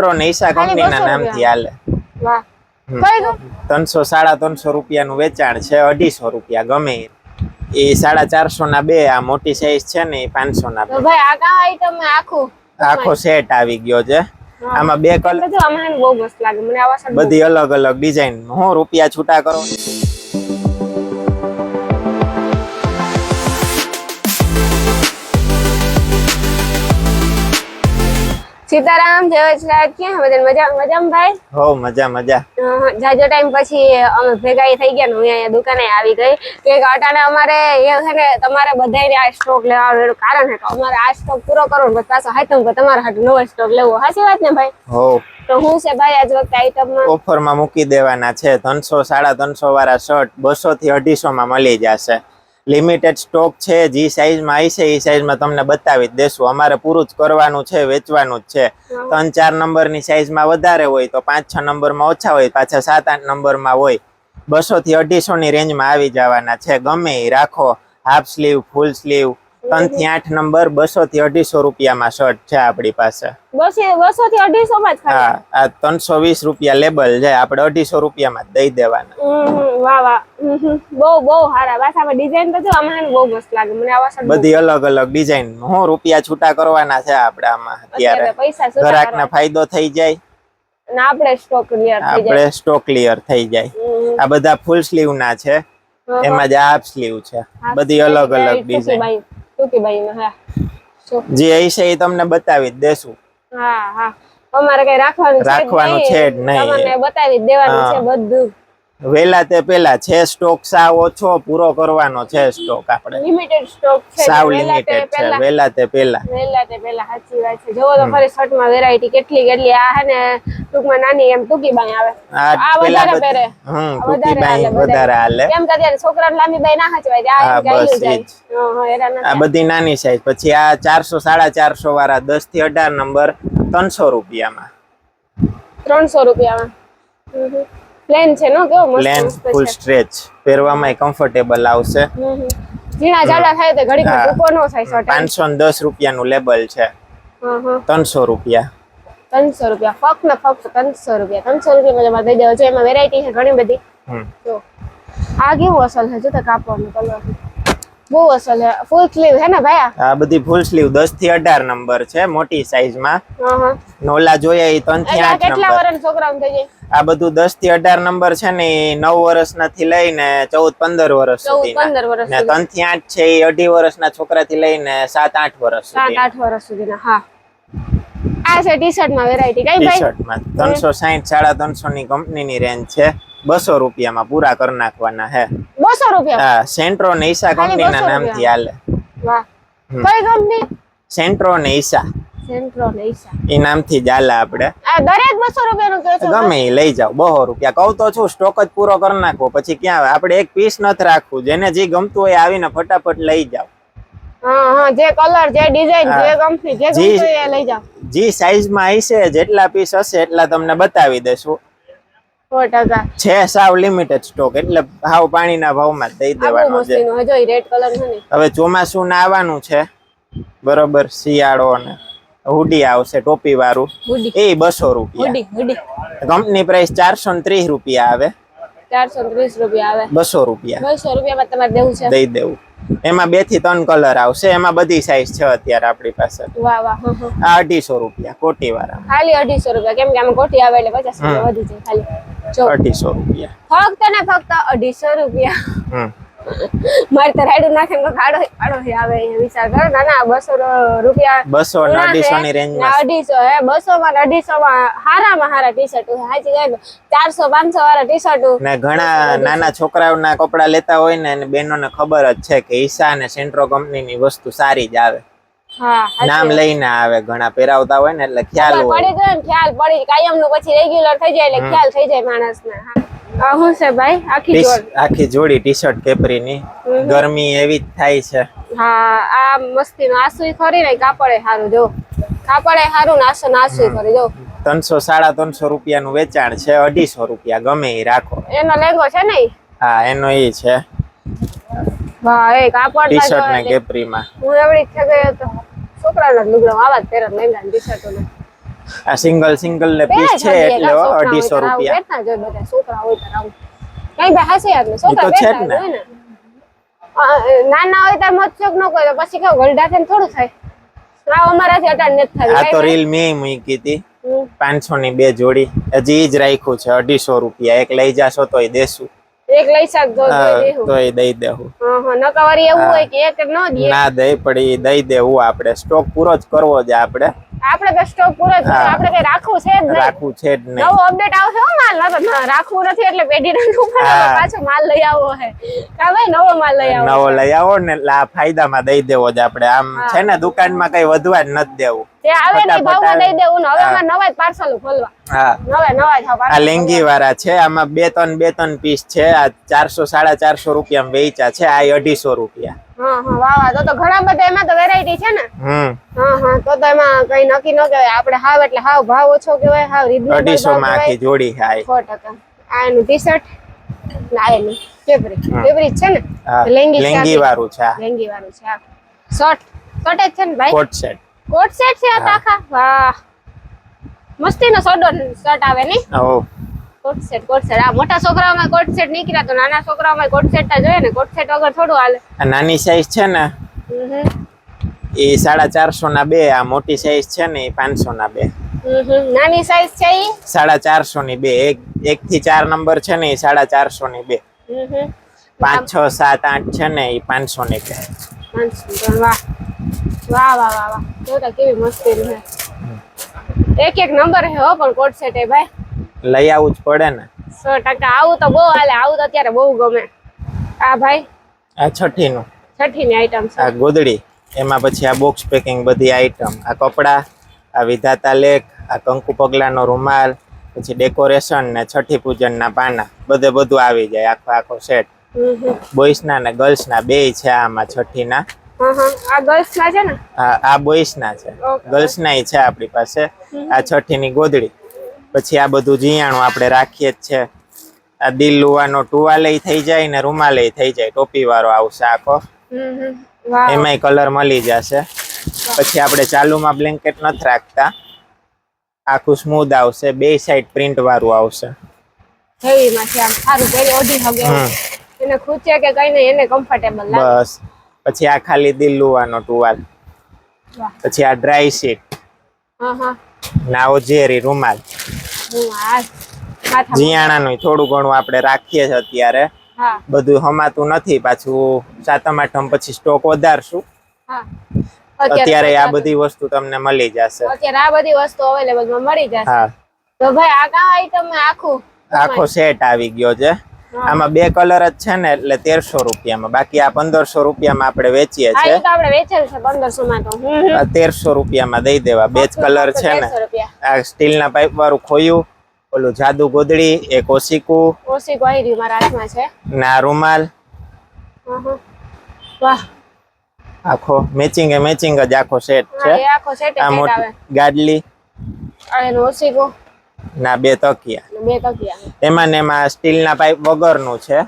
Santro ને ઈશા કંપનીના નામથી હાલે. વાહ. કઈ ગમ 300 350 રૂપિયાનું વેચાણ છે. 250 રૂપિયા ગમે એ 450 ના બે. આ મોટી સાઈઝ છે ને એ 500 ના બે. તો ભાઈ આ કા આઈટમ આખો સેટ આવી ગયો છે. આમાં બે કલર જો આમાં બહુ મસ્ત લાગે મને આવા શર્ટ બધી અલગ અલગ ડિઝાઇન. હું રૂપિયા છૂટા કરો. સીતારામ જય વચરાજ ક્યાં બધા મજામાં ભાઈ? હો મજા મજા. જાજો ટાઈમ પછી અમે ભેગા થઈ ગયા ને હું અહીંયા દુકાને આવી ગઈ કે અટાણે અમારે એ છે ને તમારે બધાને આ સ્ટોક લેવાનું એનું કારણ છે કે અમારે આ સ્ટોક પૂરો કરવો ને પાછો હાથમ કે તમારા હાથ નવો સ્ટોક લેવો. સાચી વાત ને ભાઈ? હો. તો હું છે ભાઈ આજ વખતે આઈટમમાં ઓફરમાં મૂકી દેવાના છે. 300 350 વાળા શર્ટ 200 થી 250 માં મળી જશે. લિમિટેડ સ્ટોક છે. જે સાઈઝમાં આવી છે એ સાઈઝમાં તમને બતાવી જ દેશું. અમારે પૂરું જ કરવાનું છે, વેચવાનું જ છે. 3-4 નંબરની સાઈઝમાં વધારે હોય તો 5-6 નંબરમાં ઓછા હોય, પાછા 7-8 નંબરમાં હોય. 200 થી 250 ની રેન્જમાં આવી જવાના છે. ગમે એ રાખો, હાફ સ્લીવ, ફૂલ સ્લીવ. 3 થી 8 નંબર 200 થી 250 રૂપિયામાં શર્ટ છે આપણી પાસે. 200 થી 250 માં જ હા, આ 320 રૂપિયા લેબલ છે. આપણે 250 રૂપિયામાં જ દઈ દેવાના. વાહ વાહ. બહુ સારા. પાછા ડિઝાઇન તો જો આમાં બહુ મસ્ત લાગે મને આવા શર્ટ બધી અલગ અલગ ડિઝાઇન. હું રૂપિયા છૂટા કરવાના છે આપણે આમાં અત્યારે. પૈસા છૂટા ગ્રાહકને ફાયદો થઈ જાય અને આપણે સ્ટોક ક્લિયર થઈ જાય. આપણે સ્ટોક ક્લિયર થઈ જાય. આ બધા ફૂલ સ્લીવ ના છે. એમાં જ હાફ સ્લીવ છે. બધી અલગ અલગ ડિઝાઇન. જે હશે એ તમને બતાવી જ દેશું. હા હા. અમારે કઈ રાખવાનું છે જ નહીં. તમને બતાવી જ દેવાનું છે બધું. વેલા તે પેલા છે સ્ટોક. સાવ ઓછો પૂરો કરવાનો છે સ્ટોક. આપણે લિમિટેડ સ્ટોક છે. સાવ લિમિટેડ છે. વેલા તે પેલા સાચી વાત છે. જોવો તો ખરી શર્ટ માં વેરાયટી કેટલી આ હે ને ટૂંકમાં નાની એમ ટૂંકી બાઈ આવે. આ વધારે પહેરે. ટૂંકી બાઈ વધારે હાલે. કેમ કે અત્યારે છોકરાને લાંબી બાઈ ના હચવાય. આ એમ ગાયલું જાય. આ બધી નાની સાઈઝ. પછી આ 400 450 વાળા 10 થી 18 નંબર 300 રૂપિયામાં. 300 રૂપિયામાં. પ્લેન છે નો કેવો મસ્ત પ્લેન ફૂલ સ્ટ્રેચ. પહેરવામાં કમ્ફર્ટેબલ આવશે. જીણા જાડા થાય તો ઘડીકમાં ટૂંકો નો થાય શર્ટ. 510 રૂપિયાનું લેબલ છે. 300 રૂપિયા. 300 રૂપિયા. ફક્ત 300 રૂપિયા. 300 રૂપિયામાં તમારે દઈ દેવો છે. એમાં વેરાયટી છે ઘણી બધી. જો આ કેવું અસલ છે. જો તો કાપવાનું કલર બહુ અસલ છે. ફૂલ સ્લીવ હે ને ભાઈ? આ બધી ફૂલ સ્લીવ 10 થી 18 નંબર છે મોટી સાઈઝમાં. નોલા જોયા એ 3 થી 8 કેટલા વર્ષના છોકરાઓ થઈ જાય? આ બધું 10 થી 18 નંબર છે ને 9 વર્ષના થી લઈને 14-15 વર્ષ સુધી. 15 વર્ષ ને 3 થી 8 છે એ 2.5 વર્ષના છોકરા થી લઈને 7-8 વર્ષ સુધી. 7-8 વર્ષ સુધીના. હા. આ છે ટી-શર્ટ માં વેરાયટી કઈ ભાઈ? ટી-શર્ટ માં 360 350 ની કંપનીની રેન્જ છે. 200 રૂપિયામાં પૂરા કરી નાખવાના હે. 200 રૂપિયા? હા, સેન્ટ્રો ને ઈશા કંપનીના નામથી હાલે. વાહ. કઈ કંપની? સેન્ટ્રો ને ઈશા. સેન્ટ્રો ને ઈશા એ નામથી જ હાલે આપણે. આ દરેક 200 રૂપિયાનું કહો છો? ગમે એ લઈ જાવ. 200 રૂપિયા કહું તો છું. સ્ટોક જ પૂરો કરી નાખવો. પછી ક્યાં આપણે એક પીસ નથી રાખવું. જેને જે ગમતું હોય આવીને ફટાફટ લઈ જાવ. હા, જે કલર, જે ડિઝાઇન, જે કંપની, જે ગમતું હોય એ લઈ જાવ. જે સાઈઝમાં હશે, જેટલા પીસ હશે એટલા તમને બતાવી દેશું. 100% છે. સાવ લિમિટેડ સ્ટોક. એટલે હાવ પાણીના ભાવમાં જ દઈ દેવાનો છે. જો ઈ રેડ કલર છે ને. હવે ચોમાસું ને આવવાનું છે બરોબર. શિયાળો ને હુડી આવશે ટોપી વાળું. એ 200 રૂપિયા. કંપની પ્રાઇસ 430 રૂપિયા આવે. 430 રૂપિયા આવે. 200 રૂપિયા. 200 રૂપિયામાં તમારે દેવું છે? દઈ દેવું. એમાં 2 થી 3 કલર આવશે. એમાં બધી સાઈઝ છે અત્યારે આપણી પાસે. વાહ વાહ. આ 250 રૂપિયા કોટી વાળા. ખાલી 250 રૂપિયા. કેમ કે આમાં કોટી આવે એટલે 50 રૂપિયા વધી જાય ખાલી. 250 રૂપિયા. ફક્ત ને ફક્ત 250 રૂપિયા. મારે તો રાઈડ નાખીને ખાડો આવે એ વિચાર કરો. ના 200 રૂપિયા. 200 ને 250 ની રેન્જ માં. 250 હે. 200 માં 250 માં હારા ટી-શર્ટ હાચી જાય. 400-500 વાળા ટી-શર્ટ ને ઘણા નાના છોકરાઓના કપડા લેતા હોય ને અને બેનોને ખબર જ છે કે ઈશા અને સેન્ટ્રો કંપનીની વસ્તુ સારી જ આવે. હા, નામ લઈને આવે. ઘણા પહેરાવતા હોય ને એટલે ખ્યાલ હોય. પડી ગયો ને ખ્યાલ પડી. કાયમ નું પછી રેગ્યુલર થઈ જાય એટલે ખ્યાલ થઈ જાય માણસને. આ શું છે ભાઈ? આખી જોડી ટી-શર્ટ કેપરીની. ગરમી એવી જ થાય છે. હા, આ મસ્તીનો આસુઈ ખરી ને. કાપડે સારું જો. કાપડે સારું ને આસુઈ ખરી જો. 300 350 રૂપિયાનું વેચાણ છે. 250 રૂપિયા ગમે એ રાખો. એનો લેંગો છે ને? હા, એનો એ છે. વાહ. એ કાપડ ટી-શર્ટ ને કેપરીમાં. હું એવડી થઈ ગઈ તો છોકરાના લુગડા આવા જ પહેરત લેંગા ટી-શર્ટો ને. આ સિંગલ ને પીસ છે એટલે 250 રૂપિયા. કેટલા જોઈ બધા છોકરા હોય તો આવું કઈ ભાઈ હાસી યાર ઈ છોકરા તો છે જ બેઠા ને. હોય ને નાના હોય ત્યારે મતચોક ન કરે પછી કેવું ગલડા થઈને થોડું થાય. આ અમારાથી અટાણ નથી થતું. આ તો રીલ મેં મૂકી હતી હમ. 500 ની 2 જોડી, હજી ઈ જ રાખ્યું છે 250 રૂપિયા. એક લઈ જાશો તોય દેશું, એક લઈ શાક જો દેવું તોય દઈ દેવું. નકવારી એવું હોય કે એક ન દે ના દઈ પડી દઈ દેવું. આપણે સ્ટોક પૂરો જ કરવો છે. આપણે તો સ્ટોક પૂરો જ કર્યો. આપણે કઈ રાખવું છે જ નહીં. રાખવું છે જ નહીં. નવો અપડેટ આવશે હો માલ ના રાખવું નથી એટલે પેઢી પાછો માલ લઈ આવો હે કા ભાઈ નવો માલ લઈ આવો નવો લઈ આવો ને એટલે આ ફાયદામાં દઈ દેવો જ આપણે. આમ છે ને દુકાનમાં કઈ વધવા જ નથી દેવું. જે આવે ને ઈ ભાવમાં ફટાફટ દઈ દેવું ને હવે અમારે નવા જ પાર્સલ ખોલવા હા, નવા જ આ લેંગી વાળા છે. આમાં બે ત્રણ પીસ છે. આ 400 450 રૂપિયામાં વેચા છે. આ 250 રૂપિયા. હા વાહ તો ઘણા બધા એમાં તો વેરાયટી છે ને. હા તો એમાં કઈ નક્કી ન કહેવાય. આપણે હાવ એટલે હાવ ભાવ ઓછો કહેવાય, હાવ રીઝનેબલ 250 માં આખી જોડી થાય. 100%. આ એનું ટી-શર્ટ ના એનું ફેબ્રિક છે ને હા, લેંગી વાળું છે. આ લેંગી વાળું છે. આ શર્ટ જ છે ને ભાઈ, કોટ સેટ. કોટ સેટ છે આ આખા. વાહ મસ્તીનો શર્ટ આવે ને. ઓ કોટ સેટ આ મોટા છોકરાઓમાં કોટ સેટ નીકળ્યા તો નાના છોકરાઓમાં કોટ સેટ જોઈએ ને. કોટ સેટ વગર થોડું હાલે. આ નાની સાઈઝ છે ને એ 450 ના 2. આ મોટી સાઈઝ છે ને એ 500 ના 2. નાની સાઈઝ છે ઈ 450 ની 2. એક થી 4 નંબર છે ને એ 450 ની 2. 5 6 7 8 છે ને એ 500 ની 2. વાહ તો કેવી મસ્તી છે. એક નંબર હે હો પણ કોટ સેટ એ ભાઈ લઈ આવવું જ પડે ને. 100%. આવું તો બહુ હાલે. આવું તો અત્યારે બહુ ગમે. આ ભાઈ આ 6 નું 6 ની આઈટમ છે. આ ગોદડી, એમાં પછી આ બોક્સ પેકિંગ બધી આઈટમ, આ કપડા, આ વિધાતા લેખ, આ કંકુ પગલાનો રૂમાલ, પછી ડેકોરેશન ને છઠ્ઠી પૂજન ના પાના, બધું આવી જાય. આખો સેટ. બોಯ್સ ના ને ગર્લ્સ ના બે છે આમાં. છઠ્ઠી ના આ ગર્લ્સ ના છે ને. આ બોಯ್સ ના છે. ગર્લ્સ ના છે આપણી પાસે. આ છઠ્ઠી ની ગોદડી. પછી આ બધું જીયાણું આપણે રાખીએ જ છે. આ દિલ લુવાનો ટુવાલે થઈ જાય ને રૂમાલે થઈ જાય. ટોપી વાળો આવશે આખો. એમાંય કલર મળી જશે. પછી આપણે ચાલુમાં બ્લેન્કેટ નથી રાખતા. આખું સ્મૂધ આવશે. બે સાઈડ પ્રિન્ટ વાળું આવશે. હેવી માં છે આમ સારું પહેરી ઓઢી શકે. એને ખૂચે કે કઈ નહીં, એને કમ્ફર્ટેબલ લાગે. બસ. પછી આ ખાલી દિલ લુવાનો ટુવાલ. પછી આ ડ્રાય શીટ. ના ઓજેરી રૂમાલ. જીયાણાનું થોડું ઘણું આપણે રાખીએ છીએ અત્યારે. બધું હમાતું નથી. પાછું 7મ 8મ પછી સ્ટોક વધારશું. અત્યારે આ બધી વસ્તુ તમને મળી જશે. અત્યારે આ બધી વસ્તુ અવેલેબલ માં મળી જશે. હા તો ભાઈ આ કા આઈટમ આખો સેટ આવી ગયો છે. આમાં 2 કલર જ છે ને એટલે 1300 રૂપિયામાં. બાકી આ 1500 રૂપિયામાં આપણે વેચીએ છીએ. આપણે વેચેલ છે 1500 માં તો. 1300 રૂપિયામાં દઈ દેવા. 2 જ કલર છે ને. આ સ્ટીલ ના પાઇપ વાળું ખોયું, ઓલું જાદુ ગોદડી, એક ઓસીકુ આવી રહ્યું મારા હાથમાં છે. ના રૂમાલ. વાહ આખો મેચિંગ જ આખો સેટ છે. એ આખો સેટ આ મોટી ગાડલી અને ઓસીકો ના 2 તકિયા. 2 તકિયા. એમાં ને એમાં સ્ટીલ ના પાઇપ વગરનું છે.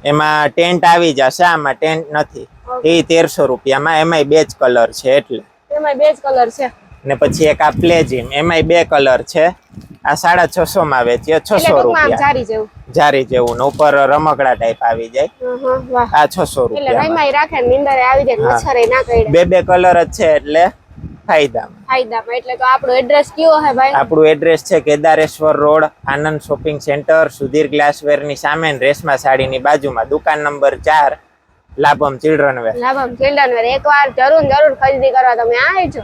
એમાં ટેન્ટ આવી જશે. આમાં ટેન્ટ નથી. એ 1300 રૂપિયામાં. એમાંય 2 જ કલર છે એટલે. એમાંય 2 જ કલર છે. ને પછી એક આ પ્લેજિમ, એમાંય 2 કલર છે. આ 650 માં વેચીએ. 600 રૂપિયા. જારી જેવું ને ઉપર રમકડા ટાઈપ આવી જાય. આ 600 રૂપિયા. રાખે નીંદરે આવી જાય, મચ્છરે ના કરડે. 2 કલર જ છે એટલે ફાયદામાં. એટલે તો આપણો એડ્રેસ કયો હે ભાઈ? આપણું એડ્રેસ છે કેદારેશ્વર રોડ, આનંદ શોપિંગ સેન્ટર, સુધીર ગ્લાસવેર ની સામે, રેશમા સાડી ની બાજુમાં. દુકાન નંબર 4, લાભમ ચિલ્ડ્રન વેર. એકવાર જરૂર ખરીદી કરવા તમે આવજો.